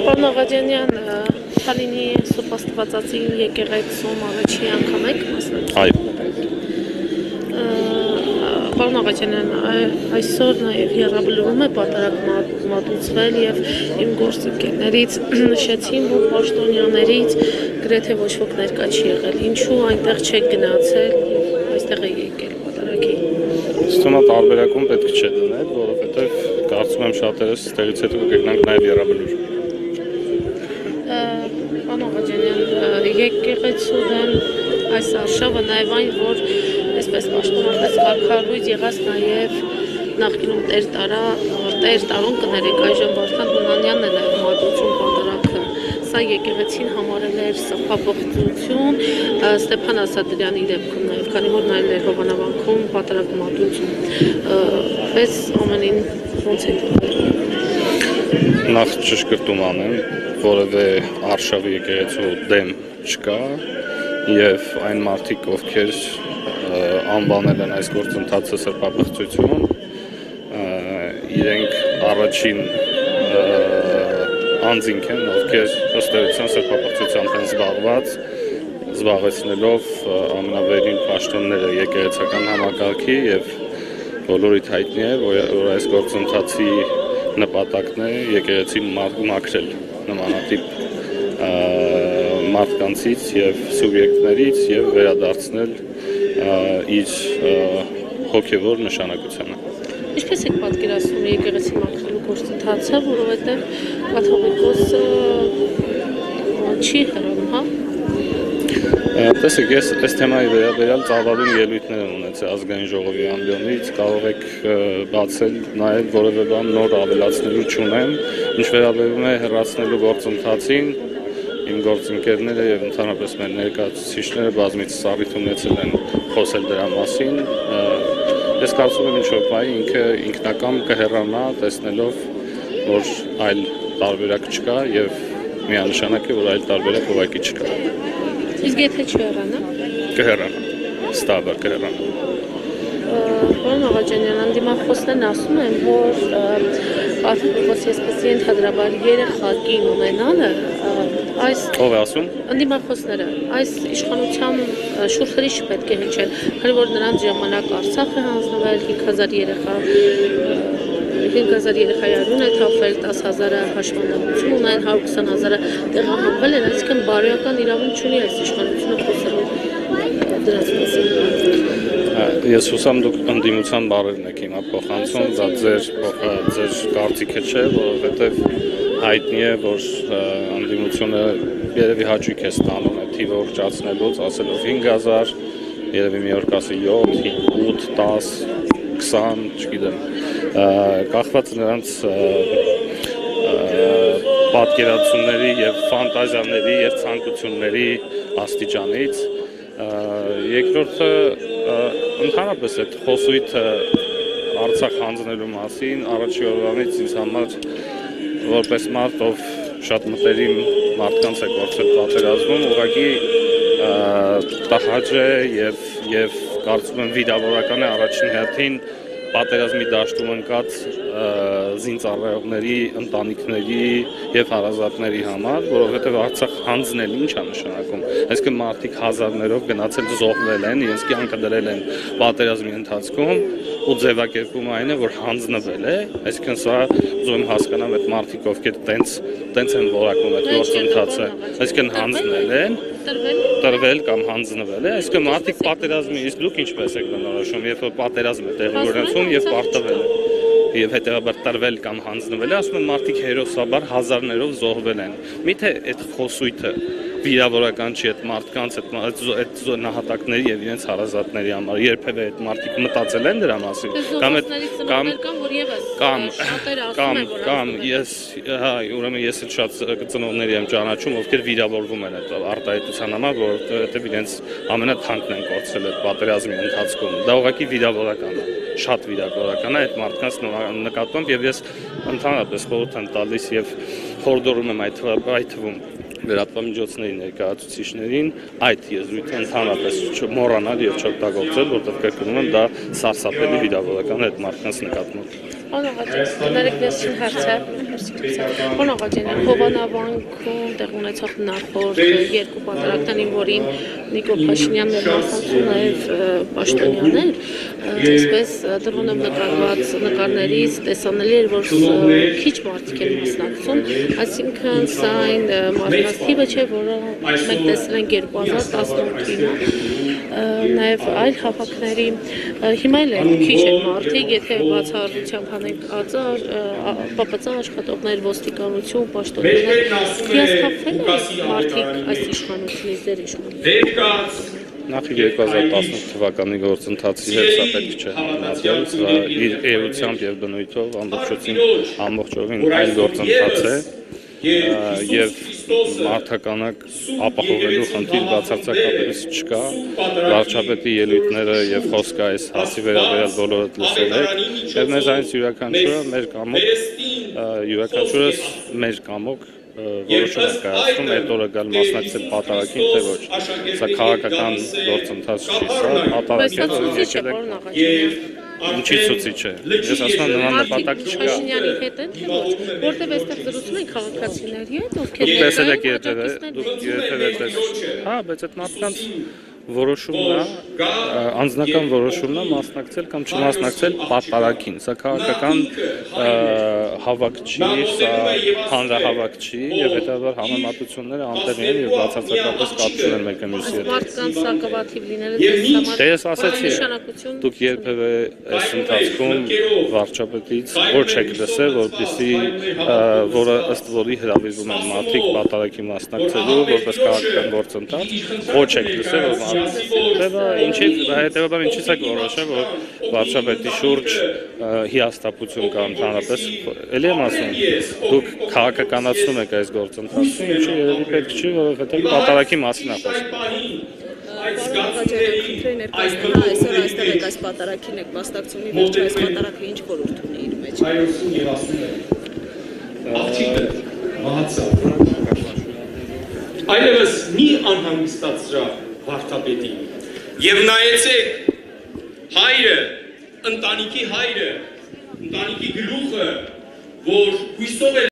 Պարոն Աղաջանյան, Թալինի Սուրբ եկեղեցում առաջին անգամ եք մասնակցում։ Պարոն Աղաջանյան, այսօր նաև եռաբլուրում է պատարագ մատուցվել եւ իմ գործընկերներից նշեցին, որ պաշտոնյաներից գրեթե ոչ ոք ներկա չի եղել։ Ինչու այնտեղ չեք գնացել եւ այստեղ եք եկել պատարագի։ Ստոնա տարբերակում պետք չէ դնել, որովհետեւ կարծում եմ շատերս ստեղից հետո կգնանք նաև եռաբլուր։ Պարոն Աղաջանյան, եկեղեցու դեմ այս արշավը նաև այն, որ այսպես պաշտոնապես կարգառույց եղած նաև նախկինում Տեր տարուն կներեք, այժմ Վարդան Հունանյանն է նաև մատուցում պատարագը։ Սա եկեղեցին համարել էր սրբապղծություն, Ստեփան Ասատրյանի դեպքում նաև, քանի որ նաև էր Հովանավանքում պատարագ մատուցում։ Պես ամենին ոնց է դիտել։ Նախ ճշգրտում անեմ, որևէ արշավի եկեղեցու դեմ չկա եւ այն մարդիկ, ովքեր անվանել են այս գործընթացը սրբապղծություն, իրենք առաջին անձինք են, ովքեր ըստ էության սրբապղծությամբ են զբաղեցնելով ամենավերին պաշտոնները եկեղեցական համակարգի եւ բոլորիդ հայտնի է, որ այս գործընթացի նպատակն է եկեղեցին մաքրել նմանատիպ մարդկանցից եւ սուբյեկտներից եւ վերադարձնել իր հոգեվոր նշանակությանը։ Ինչպես եք պատկերացնում եկեղեցի մաքրելու գործընթացը, որովհետեւ կաթողիկոսը չի հեռանում, հա։ Տեսեք, ես այս թեմայի վերաբերյալ ծավալուն ելույթներ եմ ունեցել ազգային ժողովի ամբիոնից, կարող եք բացել, նայել որևէ բան նոր ավելացնելու չունեմ, ինչ վերաբերում է հեռացնելու գործընթացին, իմ գործընկերները եւ ընդհանրապես մեր ներկայացուցիչները բազմիցս առիթ ունեցել են խոսել դրա մասին, ես կարծում եմ ինչ-որ բանի ինքը ինքնակամ կհեռանա, տեսնելով, որ այլ տարբերակ չկա եւ միանշանակ է, որ այլ տարբերակ ուղղակի չկա։ Իսկ եթե չհեռանա։ Կհեռանա, ստաբար կհեռանա։ Պարոն Աղաջանյան, անդիմախոսներն ասում են, որ կաթողիկոսի այսպիսի ընդհանրաբար երեխակին ունենալը այս ով է ասում։ Անդիմախոսները այս իշխանության շուրթերի չպետք է հնչել, քանի որ նրանց ժամանակ Արցախ է հանձնվել 5000 երեխայի արյուն է թափվել, 10,000-ը հաշվանդամություն ունեն, 120,000-ը տեղահանվել են, այսինքն բարոյական իրավունք չունի այս իշխանությունը խոսելու դրանց մասին։ Ես հուսամ դուք ընդդիմության բառերն եք հիմա փոխանցում, դա ձեր կարծիքը չէ, որովհետև հայտնի է, որ ընդդիմությունը երևի հաճույք է ստանում այդ թիվը ուռճացնելուց, ասելով 5,000, երևի մի օր կասի 7, 8, 10, 20, չգիտեմ, կախված նրանց պատկերացումների եւ ֆանտազիաների եւ ցանկությունների աստիճանից։ Երկրորդը ընդհանրապես այդ խոսույթը Արցախ հանձնելու մասին առաջի օրվանից ինձ համար որպես մարդ, ով շատ մտերիմ մարդկանց է գործել պատերազմում, ուղղակի տհաճ է եւ կարծում եմ վիրավորական է առաջին հերթին պատերազմի դաշտում ընկած զինծառայողների, ընտանիքների եւ հարազատների համար, որովհետեւ Արցախ հանձնել ինչ է նշանակում։ Այսինքն մարդիկ հազարներով գնացել զոհվել են, իրենց կյանքը դրել են պատերազմի ընթացքում ու ձևակերպումը այն է, որ հանձնվել է, այսինքն սա ուզում եմ հասկանամ այդ մարդիկ, ովքեր տենց են որակում այդ գործընթացը, այսինքն հանձնել են, տրվել կամ հանձնվել է, այսինքն մարդիկ պատերազմի, իսկ դուք ինչպես եք բնորոշում, երբ որ պատերազմ է տեղի ունեցում եւ պարտվել է եւ հետեւաբար տրվել կամ հանձնվել է, ասում են մարդիկ հերոսաբար հազարներով զոհվել են։ Միթե այդ խոսույթը վիրավորական չի այդ մարդկանց, այդ նահատակների եւ իրենց հարազատների համար, երբեւե այդ մարդիկ մտածել են դրա մասին, կամ ես, հա, ուրեմն ես էլ շատ ծնողների եմ ճանաչում, ովքեր վիրավորվում են այդ արտահայտության համար, որովհետեւ իրենց ամենաթանկն են կորցրել այդ պատերազմի ընթացքում։ Դա ուղղակի վիրավորական է, շատ վիրավորական է այդ մարդկանց նկատմամբ եւ ես ընդհանրապես խորհուրդ եմ տալիս եւ խորհրդում եմ այդ թվում լրատվամիջոցների ներկայացուցիչներին այդ եզրույթը ընդհանրապես չմոռանալ եւ չօգտագործել, որովհետեւ կրկնում եմ դա սարսափելի վիրավորական է այդ մարդկանց նկատմամբ։ Կներեք վերջին հարցը, Խոնաղաջանյան, Հովանավանքում տեղ ունեցող նախորդ երկու պատերազմներին, որին Նիկոլ Փաշինյանն էր մասնակցում, նաև պաշտոնյաներ, այսպես դրվում եմ նկարված նկարներից տեսանելի էր, որ քիչ մարդիկ են մասնակցում, այսինքն սա այն մասնակցիվը չէ, որը մենք տեսել ենք 2018-ին, նաև այլ հավաքների, հիմա էլ քիչ են մարդիկ, եթե բացառությամբ հանենք ածար, ՊՊԾ աշխատողներ, ոստիկանություն, պաշտոնյաներ, հիասթափվել են մարդիկ այս իշխանությունից, ձեր իշխանությունից։ Նախ 2018 թվականի գործընթացի հետ սա պետք չէ համեմատել, սա իր էությամբ եւ բնույթով ամբողջովին այլ գործընթաց է եւ մարդականակ ապահովելու խնդիր բացարձակապես չկա, վարչապետի ելույթները եւ խոսքը այս հասի վերաբերյալ բոլորը լսել եք, եւ մեզ այս յուրաքանչյուրս մեր կամոք որոշում ենք կայացնում, այդ օրը գալ մասնակցել պատարագին, թե ոչ, սա քաղաքական գործընթաց չի, սա պատարագ է, որ եկել եք ինչի ցուցիչ է, ես ասում եմ նման նպատակ չկա։ Փաշինյանի հետ են, թե ոչ, որտեղ այստեղ զրուցում են քաղաքացիների հետ, ովքեր տեսել եք երբևէ, հա, բայց այդ մարդկանց որոշումն է, անձնական որոշումն է մասնակցել կամ չմասնակցել պատարագին, սա քաղաքական հավաք չի, սա հանրահավաք չի եւ հետեւաբար համեմատությունները անտեղի են եւ բացարձակապես կապ չունեն մեկը մյուսի հետ։ Մարդկանց սակավաթիվ լինելը դե ես ասեցի, դուք երբևէ այս ընթացքում վարչապետից ոչ եք լսել, որպեսզի որը ըստ որի հրավիրվում են մարդիկ պատարագի մասնակցելու որպես քաղաքական գործընթաց, ոչ եք լսել, որ հետևաբար ինչից եք որոշել, որ վարչապետի շուրջ հիասթափություն կա ընդհանրապես, էլի եմ ասում, դուք քաղաքականացնում եք այս գործընթացը, ինչի երևի պետք չի, որովհետև պատարագի մասին է խոսքը։ Խոնաղաջանյան, ներկայացնելա այսօր այստեղ եք այս պատարագին եք մասնակցում, ի վերջո այս պատարագը ինչ խորհուրդ ունի իր մեջ։ Աղջիկը մահացավ։ Այլևս մի անհանգստացրա վարդապետի եւ նայեցեք հայրը, ընտանիքի գլուխը, որ հույսով է